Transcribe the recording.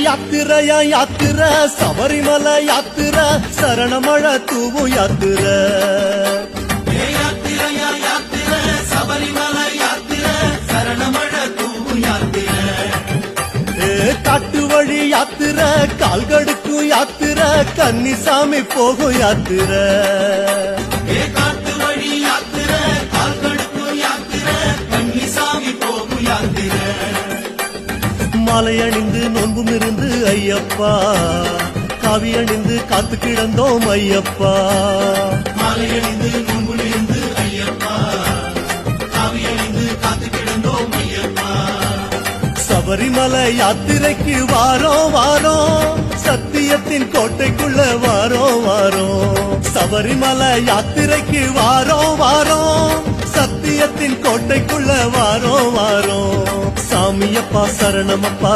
யாத்திரையா யாத்திர சபரிமலை யாத்திர சரணமழ தூவு யாத்திர யாத்திரையா யாத்திர சபரிமலை யாத்திர சரணமழ தூவு யாத்திர காட்டு வழி யாத்திர கால்கடுக்கும் யாத்திர கன்னிசாமி போகும் யாத்திர காட்டு வழி யாத்திர கால்கடுக்கும் யாத்திர கன்னிசாமி போகும் யாத்திர மாலை அணிந்து நோன்பும் இருந்து ஐயப்பா காவி அணிந்து காத்து கிடந்தோம் ஐயப்பா மாலை அணிந்து நோன்பும் இருந்து ஐயப்பா காவி அணிந்து காத்து கிடந்தோம் ஐயப்பா சபரிமலை யாத்திரைக்கு வாரோம் வாரோம் சத்தியத்தின் கோட்டைக்குள்ள வாரோம் வாரோம் சபரிமலை யாத்திரைக்கு வாரோம் வாரோம் சத்தியத்தின் கோட்டைக்குள்ள வாரோம் வாரோம் சாமியப்பா சரணமப்பா